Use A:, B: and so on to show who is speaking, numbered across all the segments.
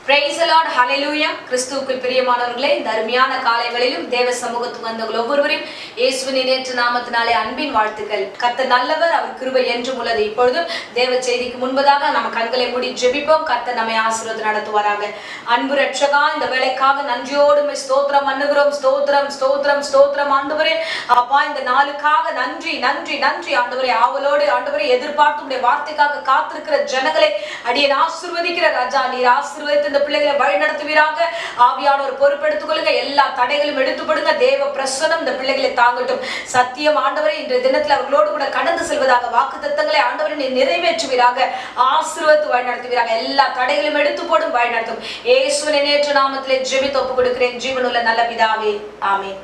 A: Praise the Lord, hallelujah. கிறிஸ்துவுக்குள் பிரியமானவர்களே, இந்த அருமையான காலை வேளையிலும் தேவ சமூகத்துக்கு வந்தவர்கள் ஒவ்வொருவரையும் இயேசுவின் இணையற்ற நாமத்தினாலே அன்பின் வாழ்த்துக்கள். கர்த்தர் நல்லவர், அவர் கிருபை என்றும் உள்ளது. இப்பொழுதும் தேவ செய்திக்கு முன்பதாக நம்ம கண்களை மூடி ஜெபிப்போம். கர்த்தர் நம்மை ஆசீர்வாதம் நடத்துவாராக. அன்பு ரட்சகா, இந்த வேலைக்காக நன்றியோடு ஸ்தோத்திரம் பண்ணுகிறோம். ஸ்தோத்திரம் ஸ்தோத்திரம் ஸ்தோத்திரம் ஆண்டவரே. அப்பா, இந்த நாளுக்காக நன்றி நன்றி நன்றி ஆண்டவரே. ஆவலோடு ஆண்டவரே எதிர்பார்த்து உடைய வார்த்தைக்காக காத்திருக்கிற ஜனங்களை அடியேன் ஆசீர்வதிக்கிற ராஜா, நீர் ஆசீர்வதித்து இந்த பிள்ளைகளை வழி நடத்துவீராக. ஆவியானவர் பொறுப்பெடுத்துக் கொள்ளுங்க. எல்லா தடைகளும் எடுத்துப்படுங்க. தேவ பிரசன்னம் இந்த பிள்ளைகளை தாங்கட்டும். சத்தியம் ஆண்டவரே, இன்றைய தினத்தில் அவர்களோடு கூட கடந்து செல்வதாக வாக்குத்தத்தங்களை ஆண்டவரை நீர் நிறைவேற்றுவீராக. ஆசீர்வதித்து வழி நடத்துவீராக. எல்லா தடைகளும் எடுத்து போடும் வழி நடத்தும். இயேசுவின் இணையற்ற நாமத்திலே ஜெபித்து ஒப்புக் கொடுக்கிறேன் ஜீவனுள்ள நல்ல பிதாவே, ஆமென்.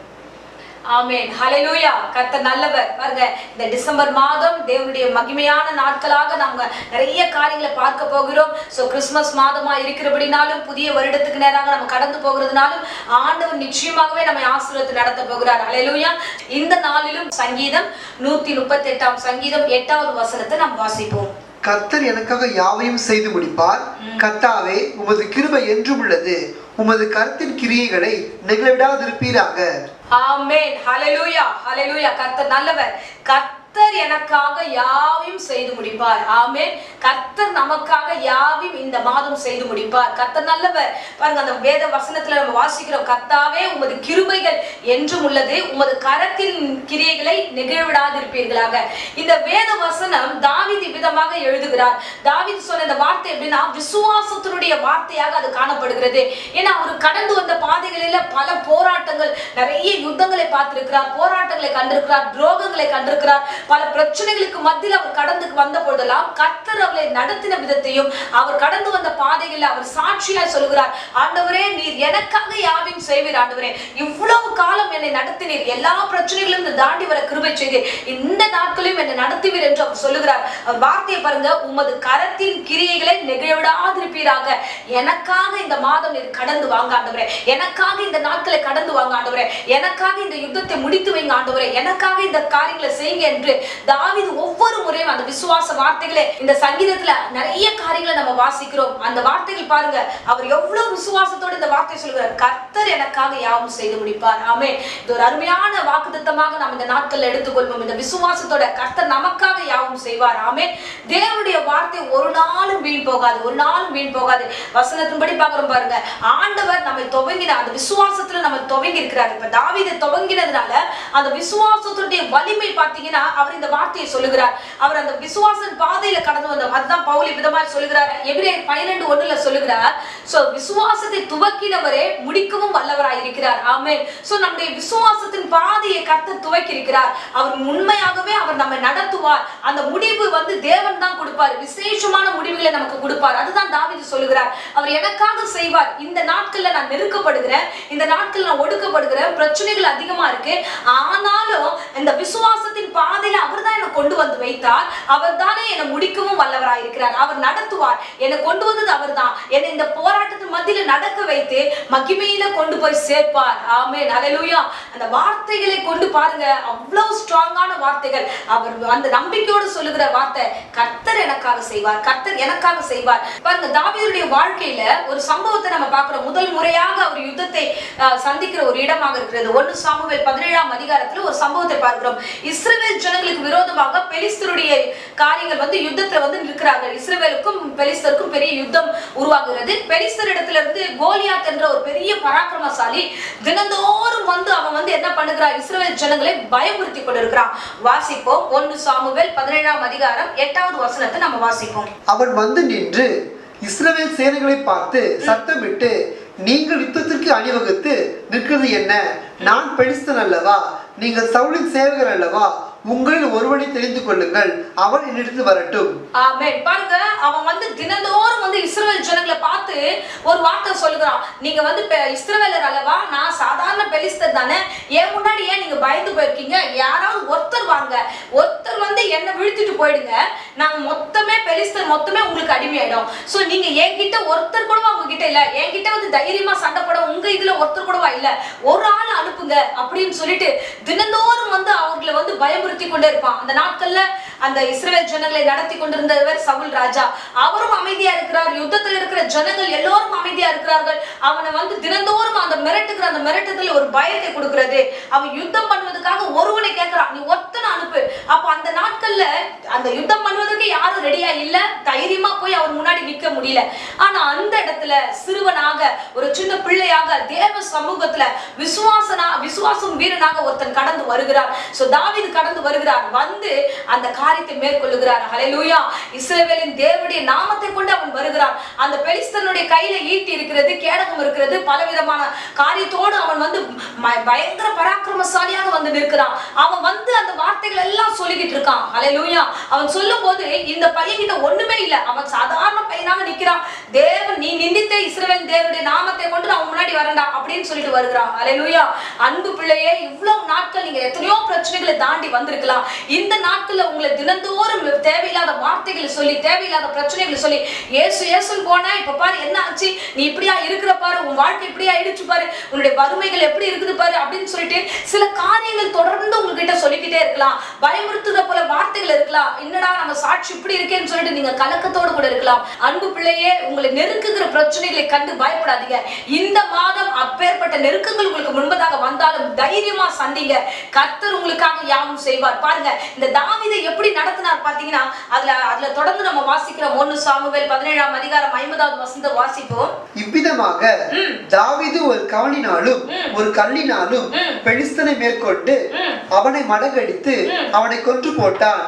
A: ஆமென், ஹல்லேலூயா. கர்த்தர் நல்லவர். பாருங்க, இந்த டிசம்பர் மாதம் தேவனுடைய மகிமையான நாட்களாக நாம நிறைய காரியங்களை பார்க்க போகிறோம். சோ கிறிஸ்துமஸ் மாதமா இருக்கிறபடினாலும் புதிய வருடத்துக்கு நேராக நம்ம கடந்து போகிறதுனாலும் ஆண்டவர் நிச்சயமாகவே நம்மை ஆசீர்வதித்து நடத்த போகிறார். ஹல்லேலூயா. இந்த நாளிலும் சங்கீதம் 138 சங்கீதம் 8வது வசனத்தை நாம் வாசிப்போம்.
B: கர்த்தர் எனக்காக யாவையும் செய்து முடிப்பார். கர்த்தாவே, உமது கிருபை என்றும் உள்ளது. உமது கர்த்தரின் கிரியைகளை நெகிழவிடாதிருப்பீராக.
A: ஆமென், ஹல்லேலூயா ஹல்லேலூயா. கர்த்தர் நல்லவர். கர்த்தர் எனக்காக யாவையும் செய்து முடிப்பார். ஆமென். கர்த்தர் நமக்காக யாவையும் இந்த மாதம் செய்து முடிப்பார். கர்த்தர் நல்லவர். பாருங்க, அந்த வேத வசனத்துல நம்ம வாசிக்கிறோம், கர்த்தாவே உமது கிருபைகள் என்றும் உள்ளது, உமது கரத்தின் கிரியைகளை நெகிழவிடாதிருப்பீர்களாக. இந்த வேத வசனம் தாவீது விதமாக எழுதுகிறார். தாவீது சொன்ன இந்த வார்த்தை எப்படின்னா விசுவாசத்தினுடைய வார்த்தையாக அது காணப்படுகிறது. ஏன்னா அவர் கடந்து வந்த பாதைகளில பல போராட்டங்கள், நிறைய யுத்தங்களை பார்த்திருக்கிறார், போராட்டங்களை கண்டிருக்கிறார், துரோகங்களை கண்டிருக்கிறார். பல பிரச்சனைகளுக்கு மத்தியில் அவர் கடந்து வந்த பொழுதெல்லாம் கர்த்தர் அவரை நடத்தின விதத்தையும் அவர் கடந்து வந்த பாதைகளில் அவர் சாட்சியாய் சொல்லுகிறார், ஆண்டவரே நீர் எனக்காக யாவையும் செய்வீர். ஆண்டவரே, இவ்வளவு காலம் என்னை நடத்தினீர், எல்லா பிரச்சனைகளும் தாண்டி வர கிருபை செய்தீர், இந்த நாட்களையும் என்னை நடத்துவீர் என்று அவர் சொல்லுகிறார். அவர் வார்த்தையை பாருங்க, உமது கரத்தின் கிரியைகளை நெகிழவிடாதிருப்பீராக. எனக்காக இந்த மாதம் நீர் கடந்து வாங்க ஆண்டவரே, எனக்காக இந்த நாட்களை கடந்து வாங்க ஆண்டவரே, எனக்காக இந்த யுத்தத்தை முடித்து வைங்க ஆண்டவரே, எனக்காக இந்த காரியங்களை செய்யுங்க என்று தாவீது ஒவ்வொரு முறையும் அந்த விசுவாச வார்த்தைகளை இந்த சங்கீதத்துல நிறைய காரியங்களை நம்ம வாசிக்கிறோம். அந்த வார்த்தைகள் பாருங்க, அவர் எவ்வளவு விசுவாசத்தோடு இந்த வார்த்தை சொல்கிறார், கர்த்தர் எனக்காக யாவும் செய்து முடிப்பார். ஆமென். இது ஒரு அருமையான வாக்குத்தத்தமாக நாம் இந்த நாட்கள்ல எடுத்துக்கொள்வோம். இந்த விசுவாசத்தோட கர்த்தர் நமக்காக யாவும் செய்வார். ஆமென். தேவனுடைய வார்த்தை ஒரு நாளும் வீண் போகாது, ஒரு நாளும் வீண் போகாது. வசனத்தின்படி பார்க்கிறோம் பாருங்க, ஆண்டவர் நம்மை துவங்கின அந்த விசுவாசத்துல நம்ம துவங்கி இருக்கிறார். இப்ப தாவீது துவங்கினதுனால அந்த விசுவாசத்துடைய வலிமை பார்த்தீங்கன்னா அவர் இந்த வார்த்தையை சொல்லுகிறார். அவர் அந்த விசுவாசன் பாதையில கடந்து வந்தார். அதுதான் பவுல் விதமாக சொல்லுகிறார். எபிரேயர் 12:1 சொல்லுகிறார், சோ விசுவாசத்தை துவக்கினவரே முடிக்கவும் வல்லவராய் இருக்கிறார். ஆமென். சோ நம்முடைய விசுவாசத்தின் பாதையை கர்த்தர் துவக்கி இருக்கிறார். அவர் உண்மையாகவே அவர் நம்மை நடத்துவார். அந்த முடிவு தேவன் தான் கொடுப்பார். விசேஷமான முடிவுகளை நமக்கு கொடுப்பார். அதுதான் தாவீது சொல்லுகிறார், அவர் எனக்காக செய்வார். இந்த நாட்கள்ல நான் நெருக்கப்படுகிறேன், இந்த நாட்கள் நான் ஒடுக்கப்படுகிறேன், பிரச்சனைகள் அதிகமா இருக்கு, ஆனாலும் இந்த விசுவாசத்தின் பாதையில அவர் தான் என்னை கொண்டு வந்து வைத்தார். அவர் தானே என்னை முடிக்கவும் வல்லவராய் இருக்கிறார். அவர் நடத்துவார். என்னை கொண்டு வந்தது அவர் தான். என்னை இந்த போராட்டத்தின் மத்தியில நடக்க வைத்து மகிமையில கொண்டு போய் சேர்ப்பார். ஆமென், ஹல்லேலூயா. அந்த வார்த்தைகளை கொண்டு பாருங்க, அவ்வளவு ஸ்ட்ராங்கான வார்த்தைகள். அவர் அந்த நம்பிக்கையோடு சொல்லுகிற வார்த்தை, கர்த்தர் எனக்காக செய்வார், கர்த்தர் எனக்காக செய்வார். பாருங்க, தாவீதுடைய வாழ்க்கையில ஒரு சம்பவத்தை நம்ம பார்க்கிறோம். முதல் முறையாக அவர் யுத்தத்தை சந்திக்கிற ஒரு இடமாக இருக்கிறது. 1 சாமுவேல் 17ஆம் அதிகாரத்துல ஒரு சம்பவத்தை பார்க்கிறோம். இஸ்ரவேல் ஜனங்களுக்கு விரோதமாக பெலிஸ்தருடைய காரியங்கள் யுத்தத்துல நிற்கிறார்கள். இஸ்ரவேலுக்கும் பெலிஸ்தருக்கும் பெரிய யுத்தம் உருவாகிறது. பெலிஸ்தர் இடத்துல இருந்து கோலியாத் என்ற ஒரு பெரிய பராக்கிரமசாலி தினந்தோறும் அவன் என்ன பண்ணுகிறார், இஸ்ரவேல் ஜனங்களை பயமுறுத்தி கொண்டிருக்கிறான். வாசிப்போம். 1 சாமுவேல் 17ஆம் அதிகாரம் 8வது வசனத்தை நம்ம வாசிப்போம்.
B: அவன் வந்து நின்று இஸ்ரவேல் சேனைகளை பார்த்து சத்தமிட்டு, நீங்கள் யுத்தத்திற்கு அணிவகுத்து நிற்கிறது என்ன? நான் பெலிஸ்தன் அல்லவா? நீங்கள் சவுலின் சேவகர் அல்லவா? உங்களில் ஒருவனை தெரிந்து கொள்ளுங்கள், அவன் என்னிடத்தில் வரட்டும்.
A: ஆமென். பாருங்க, அவன் தினந்தோறும் இஸ்ரவேல் ஜனங்களை பார்த்து ஒரு வார்த்தை சொல்லுகிறான், நீங்க இஸ்ரவேலர் அல்லவா? நான் சாதாரண பெலிஸ்தர் தானே, ஏன் முன்னாடி ஏன் நீங்க பயந்து போயிருக்கீங்க, யாராவது ஒருத்தர் வாங்க, ஒருத்தர் வந்து என்ன வீழ்த்திட்டு போயிடுங்க, நாங்க மொத்தமே பெலிஸ்தர் மொத்தமே உங்களுக்கு அடிமையாயிடும். சோ நீங்க என்கிட்ட ஒருத்தர் கூடவா உங்ககிட்ட இல்ல, என்கிட்ட வந்து தைரியமா சண்டை போட உங்க இதுல ஒருத்தர் கூடவா இல்ல, ஒரு ஆள் அனுப்புங்க அப்படின்னு சொல்லிட்டு தினந்தோறும் வந்து அவர்களை வந்து பயமுறுத்தி கொண்டே இருப்பான். அந்த நாட்கள்ல அந்த இஸ்ரவேல் ஜனங்களை நடத்தி கொண்டிருந்தவர் சவுல் ராஜா. அவரும் அமைதியா இருக்கிறார், யுத்தத்தில் இருக்கிற ஜனங்கள் எல்லோரும் அமைதியா இருக்கிறார்கள். அவனை வந்து தினந்தோறும் அந்த மிரட்டுகிற அந்த மிரட்டுதல் ஒரு பயத்தை கொடுக்கிறது. அவன் யுத்தம் பண்ணுவதற்காக ஒருவனை கேட்கிறான், நீ ஒத்தனை அனுப்பு. அப்ப அந்த நாட்கள்ல அந்த யுத்தம் பண்ணுவதற்கு யாரும் ரெடியா இல்ல, தைரியமா போய் அவர் முன்னாடி நிக்க முடியல. ஆனா அந்த இடத்துல சிறுவனாக ஒரு சின்ன பிள்ளையாக தேவ சமூகத்துல விசுவாசம் வீரனாக ஒருத்தன் கடந்து வருகிறார். சோ தாவீது கடந்து வருகிறார், வந்து அந்த காரியத்தை மேற்கொள்ளுகிறார். ஹல்லேலூயா. இஸ்ரவேலின் தேவனுடைய நாமத்தை கொண்டு அவன் வருகிறான். அந்த பெலிஸ்தனுடைய கையில ஈட்டி இருக்கிறது, கேடகம் இருக்கிறது, பலவிதமான காரியத்தோடு அவன் வந்து பயங்கர பராக்கிரமசாலியாக வந்து நிற்கிறான். அவன் வந்து அந்த வார்த்தைகள் எல்லாம் சொல்லிக்கிட்டு இருக்கான். ஹல்லேலூயா. அவன் சொல்லும் போது இந்த பையன் கிட்ட ஒண்ணுமே இல்ல, அவன் சாதாரண பையனாக நிக்கிறான். தேவன் நீ நிந்தித்த இஸ்ரவேல் தேவனுடைய நாமத்தை கொண்டு அவன் முன்னாடி வரண்டா அப்படின்னு சொல்லிட்டு வருகிறான். ஹல்லேலூயா. அன்பு பிள்ளையே, இவ்வளவு நாட்கள் நீங்க எத்தனையோ பிரச்சனைகளை தாண்டி வந்திருக்கலாம். இந்த நாட்கள்ல உங்களை தினந்தோறும் தேவையில்லாத வார்த்தைகளை சொல்லி, தேவையில்லாத பிரச்சனைகளை சொல்லி, ஏசு ஏசுன்னு போனா இப்ப பாரு என்ன ஆச்சு, நீ இப்படியா இருக்கிற பாரு, உன் வாழ்க்கை இப்படியா ஆயிடுச்சு பாரு, உன்னுடைய வறுமைகள் எப்படி இருக்குது பாரு அப்படின்னு சொல்லிட்டு சில காரியங்கள் தொடர்ந்து உங்ககிட்ட சொல்லிக்கிட்டே இருக்கலாம். பயமுறுத்துற போல வார்த்தைகள் இருக்கலாம். என்னடா நம்ம சாட்சி இப்படி இருக்கேன்னு சொல்லிட்டு நீங்க கலக்கத்தோடு கூட இருக்கலாம். அன்பு பிள்ளையே, உங்களை நெருக்குகிற பிரச்சனைகளை கண்டு பயப்படாதீங்க. இந்த மாதம் அப்பேற்பட்ட நெருக்கங்கள் உங்களுக்கு முன்பதாக வந்தாலும் தைரியமா சந்திங்க. கர்த்தர் உங்களுக்காக யாவும் செய்வார். பாருங்க, இந்த தாவீதை எப்படி நடத்தினார் பாத்தீங்கன்னா, அதுல தொடர்ந்து நம்ம வாசிக்கிறோம். 1 சாமுவேல் 17ஆம் அதிகாரம் 50வது வசனத்தை வாசிப்போம்.
B: இவ்விதமாக தாவீது ஒரு கவனினாலும் ஒரு கல்லினாலும் பெலிஸ்தனை மேற்கொண்டு அவனை மடங்கடித்து அவனை கொன்று போட்டான்.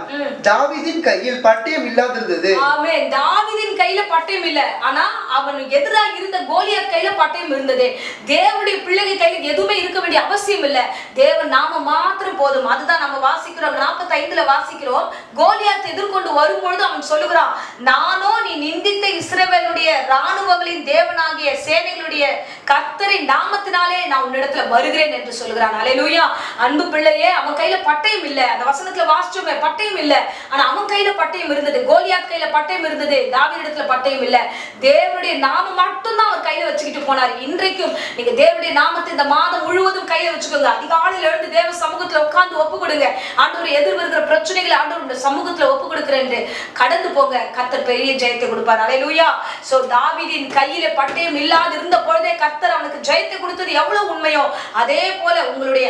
B: தாவீதின் கையில் பட்டயம் இல்லாதிருந்தது.
A: ஆமென். தாவீதின் கையில பட்டயம் இல்ல, ஆனா அவனுக்கு எதிராக இருந்த கோலியாத் கையில பட்டயம் இருந்தது. தேவனுடைய பிள்ளைகள் கையில எதுவுமே இருக்க வேண்டிய அவசியம் இல்ல, தேவன் நாம மாத்திரம் போதும். அதுதான் நம்ம வாசிக்கிறோம், 45ல வாசிக்கிறோம். கோலியாத் எதிர்கொண்டு வரும்பொழுது அவன் சொல்லுகிறான், நானோ நீ நிந்தித்த இஸ்ரவேலுடைய ராணுவங்களின் தேவனாகிய சேனைகளுடைய கர்த்தரின் நாமத்தினாலே நான் உன்னிடத்துல வருகிறேன் என்று சொல்லுகிறான். ஹல்லேலூயா. அன்பு பிள்ளையே, அவன் கையில பட்டயம் இல்ல, அந்த வசனத்துல வாசிச்சோமே பட்டயம் இல்ல, ஆனா அவன் கையில பட்டயம் இருந்தது. கோலியாத் கையில பட்டயம் இருந்தது, தாவீதிடத்துல பட்டயம் இல்ல. தேவனுடைய நாமம் மட்டும் தான் அவர் கையில வச்சுக்கிட்டு போனார். இன்றைக்கும் நீங்க தேவனுடைய நாமத்தை இந்த மாதம் முழுவதும் கையில வச்சுக்கோங்க. அதிகாலையில எழுந்து தேவ சமூகத்துல உட்கார்ந்து ஒப்பு கொடுங்க. ஆண்டவர் எதிர் வருகிற பிரச்சனைகளை ஆண்டவர் சமூகத்துல ஒப்பு கொடுக்கிறேன் என்று கடந்து போங்க. கர்த்தர் பெரிய ஜெயத்தை கொடுப்பார். ஹல்லேலூயா. சோ தாவீதின் கையில பட்டயம் இல்லாது இருந்த பொழுதே கர்த்தர் அவனுக்கு ஜெயத்தை கொடுத்தது எவ்வளவு உண்மையோ, அதே போல உங்களுடைய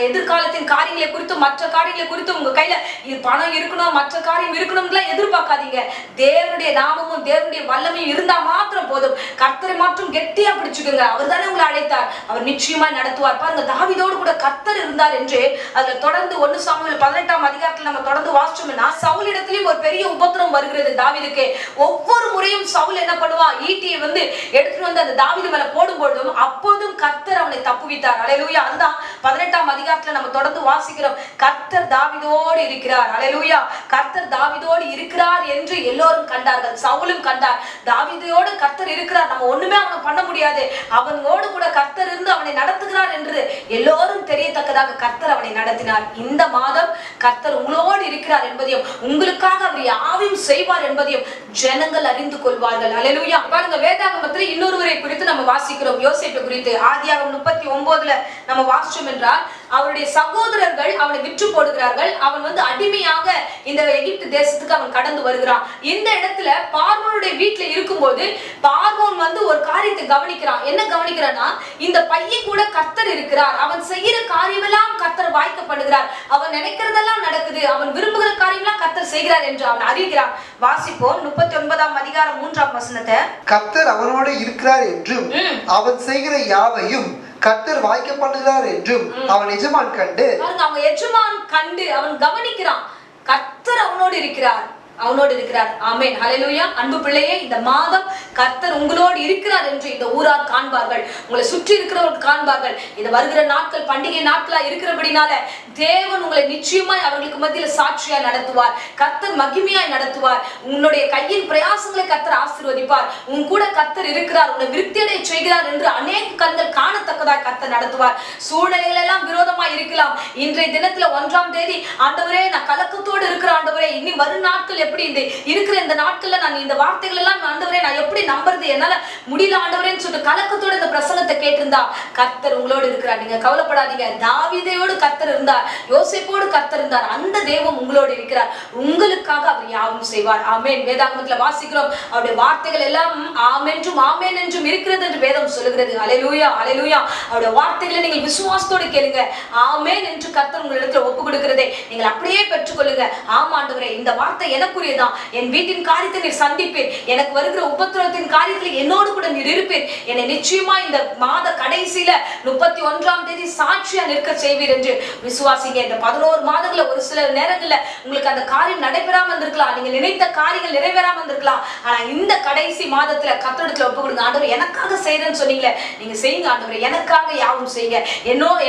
A: எதிர்காலத்தின் காரியங்களை குறித்து, மற்ற காரியங்களை குறித்து உங்க கையில பணம் இருக்கணும், மற்ற காரியம் இருக்கணும்லாம் எதிர்பார்க்காதீங்க. தேவனுடைய நாமமும் தேவனுடைய வல்லமையும் இருந்தா மாத்திரம் போதும். கர்த்தரை மாத்திரம் கெட்டியா பிடிச்சுக்கோங்க. அவர் தானே உங்களை அழைத்தார், அவர் நிச்சயமா நடத்துவார். பாருங்க, தாவீதோடு கூட கர்த்தர் இருந்தார் என்று அதுல தொடர்ந்து 1 சாமுவேல் 18ஆம் அதிகாரத்துல நம்ம தொடர்ந்து வாசிச்சோம்னா, சவுல் இடத்திலயும் ஒரு பெரிய உபத்திரம் வருகிறது தாவீதுக்கு. ஒவ்வொரு முறையும் சவுல் என்ன பண்ணுவான், ஈட்டியை வந்து எடுத்துட்டு வந்து அந்த தாவீது மேல போடும் பொழுதும் அப்போதும் கர்த்தர் அவனை தப்புவித்தார். ஹல்லேலூயா. அதுதான் 18ஆம் அதிகாரத்துல நம்ம தொடர்ந்து வாசிக்கிறோம். கர்த்தர் தாவீதோடு இருக்கிறார். ஹல்லேலூயா. கர்த்தர் தாவீதோடு இருக்கிறார் என்று எல்லோரும் கண்டார்கள். சவுலும் கண்டார், தாவீதோடு கர்த்தர் இருக்கிறார், நம்ம ஒண்ணுமே அவனை பண்ண முடியாது, அவனோடு கூட கர்த்தர் இருந்து அவனை நடத்துகிறார் என்று எல்லோரும் தெரியத்தக்கதாக கர்த்தர் அவனை நடத்தினார். இந்த மாதம் கர்த்தர் உங்களோடு இருக்கிறார் என்பதையும், உங்களுக்காக அவர் யாவையும் செய்வார் என்பதையும் ஜனங்கள் அறிந்து கொள்வார்கள். ஹல்லேலூயா. பாருங்க, வேதாகமத்தில் இன்னொருவரை குறித்து நம்ம வாசிக்கிறோம், யோசேப்பை குறித்து. ஆதியாகமம் 39ல நம்ம வாசிச்சோம் என்றால், அவருடைய சகோதரர்கள் அவனை விற்று போடுகிறார்கள். அவன் வந்து அடிமையாக இந்த எகிப்து தேசத்துக்கு அவன் கடந்து வருகிறான். இந்த இடத்துல பார்வோனுடைய வீட்டுல இருக்கும்போது பார்வோன் வந்து ஒரு காரியத்தை கவனிக்கிறான். என்ன கவனிக்கிறான்னா, இந்த பையன் கூட கர்த்தர் இருக்கிறார், அவன் செய்யற காரியமெல்லாம் கர்த்தர் வாய்க்க பண்ணுகிறார், அவன் நினைக்கிறதெல்லாம் நடக்குது, அவன் விரும்புகிற காரியமெல்லாம் கர்த்தர் செய்கிறார் என்று அவன் அறிகிறான். வாசிப்போம் 39ஆம் அதிகாரம் 3ஆம் வசனத்தை.
B: கர்த்தர் அவனோடு இருக்கிறார் என்றும் அவன் செய்கிற யாவையும் கர்த்தர் வாய்க்க பண்ணுகிறார் என்றும் அவன் எஜமான் கண்டு,
A: அவன் எஜமான் கண்டு அவன் கவனிக்கிறான், கர்த்தர் அவனோடு இருக்கிறார். ஆமென். ஹல்லேலூயா. அன்பு பிள்ளையே, இந்த மாதம் கர்த்தர் உங்களோடு இருக்கிறார் என்று இந்த ஊரார் காண்பார்கள், உங்களை சுற்றி இருக்கிறவர்கள் காண்பார்கள். இந்த வருகிற நாட்கள் பண்டிகை நாட்களா இருக்கிறபடினால தேவன் உங்களை நிச்சயமாய் அவர்களுக்கு மத்தியில சாட்சியாய் நடத்துவார். கர்த்தர் மகிமையாய் நடத்துவார். உன்னுடைய கையின் பிரயாசங்களை கர்த்தர் ஆசீர்வதிப்பார். உன் கூட கர்த்தர் இருக்கிறார், உன்னை விருத்தியடைய செய்கிறார் என்று அநேக கண்கள் காணத்தக்கதாய் கர்த்தர் நடத்துவார். சூழ்நிலைகள் எல்லாம் விரோதமாய் இருக்கலாம், இன்றைய தினத்துல 1ஆம் தேதி ஆண்டவரே நான் கலக்கத்தோடு இருக்கிற ஆண்டவரே, இனி வரும் நாட்கள் எப்படி இந்த இருக்கிற இந்த நாட்கள்ல நான் இந்த வார்த்தைகள் எல்லாம் ஆண்டவரே நான் எப்படி நம்புறது, என்னால முடியல ஆண்டவரேன்னு சொல்லிட்டு கலக்கத்தோட இந்த பிரசங்கத்தை கேட்டிருந்தா கர்த்தர் உங்களோடு இருக்கிறார். நீங்க கவலைப்படாதீங்க. தாவீதோடு கர்த்தர் இருந்தார், யோசேப்போடு கர்த்தர் இருந்தார். அந்த தெய்வம் உங்களோடு இருக்கிறார். உங்களுக்காக அவர் யாவும் செய்வார். ஆமென். வேதாகமத்துல வாசிக்கிறோம், அவருடைய வார்த்தைகள் எல்லாம் ஆமென்றும் ஆமென் என்றும் இருக்கிறது என்று வேதம் சொல்லுகிறது. அல்லேலூயா, அல்லேலூயா. அவருடைய வார்த்தைகளை நீங்கள் விசுவாசத்தோடு கேளுங்க. ஆமென் என்று கர்த்தர் உங்களிடத்துல ஒப்பு கொடுக்கிறதை நீங்கள் அப்படியே பெற்றுக்கொள்ளுங்க. ஆமா ஆண்டவரே, இந்த வார்த்தை எனக்குரியதான். என் வீட்டின் காரியத்தை நீர் சந்திப்பீர், எனக்கு வருகிற உபத்திரவத்தின் காரியத்தில் என்னோடு கூட நீர் இருப்பீர். என்னை நிச்சயமா இந்த மாத கடைசியில 31ஆம் தேதி சாட்சியா நிற்க செய்வீர் என்று விசுவாசிங்க. இந்த 11 மாதங்கள்ல ஒரு சில நேரங்கள்ல உங்களுக்கு அந்த காரியம் நடைபெறாம இருந்திருக்கலாம், நீங்க நினைத்த காரியங்கள் நிறைவேறாம இருந்திருக்கலாம். ஆனா இந்த கடைசி மாதத்துல கர்த்தரிடத்துல ஒப்பு கொடுங்க. ஆண்டவர் எனக்காக செய்யறேன்னு சொன்னீங்களே, நீங்க செய்யுங்க ஆண்டவர், எனக்காக யாவும் செய்யுங்க,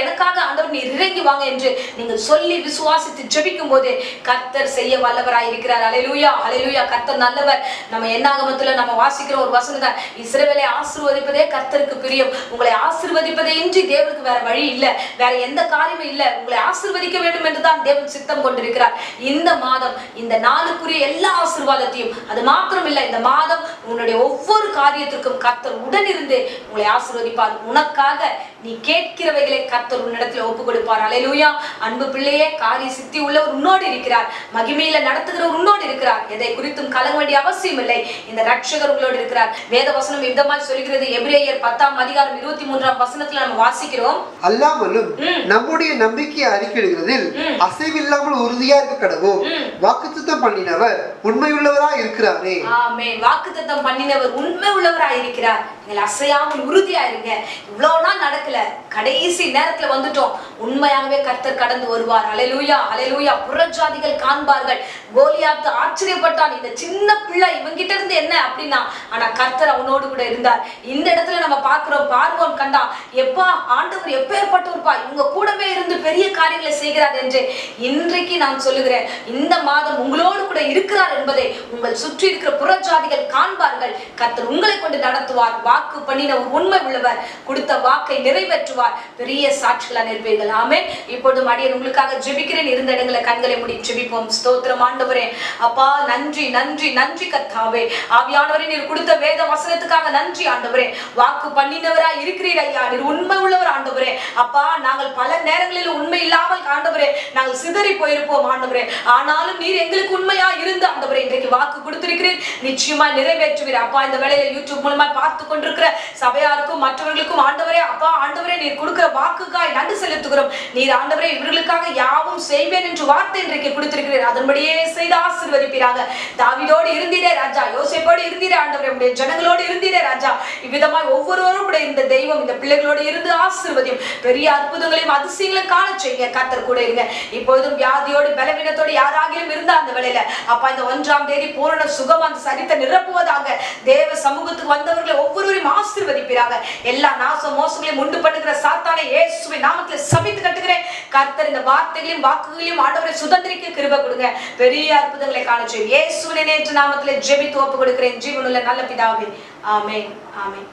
A: எனக்காக ஆண்டவர் நீர் இறங்கி வாங்க என்று நீங்கள் சொல்லி விசுவாசித்து ஜெபிக்கும் போது கர்த்தர் செய்ய வல்லவராய் இருக்கிறார். அல்லேலூயா, அல்லேலூயா. கர்த்தர் நல்லவர். நம்ம என்னாகமத்துல நம்ம வாசிக்கிற ஒரு வசனம் தான், இஸ்ரவேலை ஆசீர்வதிப்பதே கர்த்தருக்கு பிரியம். உங்களை ஆசீர்வதிப்பதே இன்றி தேவனுக்கு வேற வழி இல்ல, வேற எந்த காரியமும் இல்ல. உங்களை ஆசீர்வதிக்க வேண்டும் என்றுதான் தேவன் சித்தம் கொண்டிருக்கிறார். இந்த மாதம் இந்த நாளுக்குரிய எல்லா ஆசீர்வாதத்தையும், அது மாத்திரம் இல்ல, இந்த மாதம் உன்னுடைய ஒவ்வொரு காரியத்திற்கும் கர்த்தர் உடன் இருந்து உங்களை ஆசீர்வதிப்பார். உனக்காக நீ கேட்கிறவைகளை கர்த்தர் உன்னிடத்துல ஒப்பு கொடுப்பார். அல்லேலூயா. அன்பு பிள்ளையே, காரிய சித்தி உள்ளவர் உன்னோடு இருக்கிறார், மகிமையில நடத்துகிறவர் உன்னோடு இருக்கிறார். எதை குறித்தும் கலங்க வேண்டிய அவசியம் இல்லை. இந்த ரட்சகர் உங்களோடு இருக்கிறார். வேத வசனம் விதமாய் சொல்கிறது. எபிரேயர் 10ஆம் அதிகாரம் 23ஆம் வசனத்துல நம்ம வாசிக்கிறோம்,
B: அல்லாமலும் நம்முடைய நம்பிக்கையை அறிக்கையிடுகிறதில் அசைவில்லாமல் உறுதியா இருக்க கடவோம். வாக்குத்தத்தம் பண்ணினவர் உண்மையுள்ளவராய் இருக்கிறாரே.
A: ஆமென். வாக்குத்தத்தம் பண்ணினவர் உண்மை உள்ளவராய் இருக்கிறார். நீங்கள் அசையாமல் உறுதியா இருங்க. இவ்வளவு நாள் நடக்கல, கடைசி நேரத்துல வந்துட்டோம். உண்மையாகவே கர்த்தர் கடந்து வருவார். அல்லேலூயா, அல்லேலூயா. புறஜாதிகள் காண்பார்கள். கோலியாத் ஆச்சரியப்பட்டான், இந்த சின்ன பிள்ளை இவங்கிட்ட இருந்து என்ன அப்படின்னா, ஆனா கர்த்தர் அவனோடு கூட இருந்தார். இந்த இடத்துல நம்ம பார்க்கிறோம், பார்வோன் கண்டா, எப்பா ஆண்டவர் எப்பேற்பட்டவர்ப்பா, இவங்க கூடவே இருந்து பெரிய காரியங்களை செய்கிறார் என்று. இன்றைக்கு நான் சொல்லுகிறேன், இந்த மாதம் உங்களோடு கூட இருக்கிறார் என்பதை உங்கள் சுற்றி இருக்கிற புறஜாதிகள் காண்பார்கள். கர்த்தர் உங்களை கொண்டு நடத்துவார். வாக்கு பண்ணின உண்மை உள்ளவர், கொடுத்த வாக்கை நிறைவேற்றுவார். பெரிய சாட்சிகளா நிற்பீர்கள். ஆமென். இப்பொழுது அடியேன் உங்களுக்காக ஜெபிக்கிறேன். இருந்த இடங்களை கண்களை மூடி ஜெபிப்போம். ஸ்தோத்திரம் ஆண்டவரே. அப்பா, நன்றி நன்றி நன்றி கர்த்தாவே. ஆவியானவரே, நீர் கொடுத்த வேத வசனத்துக்காக நன்றி ஆண்டவரே. வாக்கு பண்ணினவராய் இருக்கிறீர் ஐயா, நீர் உண்மை உள்ளவர் ஆண்டவரே. அப்பா, நாங்கள் பல நேரங்களில் உண்மை இல்லாமல் ஆண்டவரே நாங்கள் சிதறி போயிருப்போம் ஆண்டவரே. ஆனாலும் நீர் எங்களுக்கு உண்மையா இருந்து ஆண்டவரே இன்றைக்கு வாக்கு கொடுத்திருக்கிறீர், நிச்சயமா நிறைவேற்றுவீர். அப்பா, இந்த வேளையில யூடியூப் மூலமா பார்த்து கொண்டிருக்கிற சபையாருக்கும் மற்றவர்களுக்கும் ஆண்டவரே, அப்பா ஆண்டவரே, நீர் கொடுக்கிற வாக்குக்காய் நன்றி செலுத்துகிறோம். நீர் ஆண்டவரே இவர்களுக்காக யாவும் செய்வேன் என்று வார்த்தை இன்றைக்கு கொடுத்திருக்கிறீர். அதன்படியே செய்து ஆசீர்வதிப்பீராக. தாவீதோடு இருந்தீரே ராஜா, யோசேப்போடு இருந்தீரே ஆண்டவரே, உடைய ஜனங்களோடு இருந்தீரே ராஜா. இவ்விதமாய் ஒவ்வொருவரும் கூட இந்த தெய்வம் இந்த பிள்ளைகளோடு இருந்து ஆசீர்வதியும். பெரிய அற்புதங்களையும் அதிசயங்களையும் காண செய்யுங்க. கர்த்தர் கூட இருங்க. இப்பொழுதும் வியாதியோடு பலவீனத்தோடு யாராகிலும் இருந்தா அந்த வேளையில, அப்பா, இந்த 1ஆம் தேதி பூரண சுகம் அந்த சரித்தை நிரப்புவதாக. தேவ சமூகத்துக்கு வந்தவர்களை ஒவ்வொருவரையும் ஆசீர்வதிப்பீராக. எல்லா நாச மோசங்களையும் உண்டு பண்ணுகிற சாத்தானை இயேசுவின் நாமத்தில் சபித்து கட்டுகிறேன். கர்த்தர் இந்த வார்த்தைகளையும் வாக்குகளையும் ஆண்டவரை சுதந்திரிக்க கிருபை கொடுங்க. பெரிய அற்புதங்களை காண செய்யும். இயேசுவின் நேற்று நாமத்தில் ஜெபித்து ஒப்பு கொடுக்கிறேன் ஜீவனுள்ள நல்ல பிதாவே. ஆமென், ஆமென்,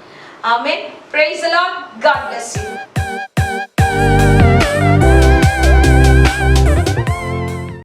A: ஆமென். Praise the Lord. God bless you.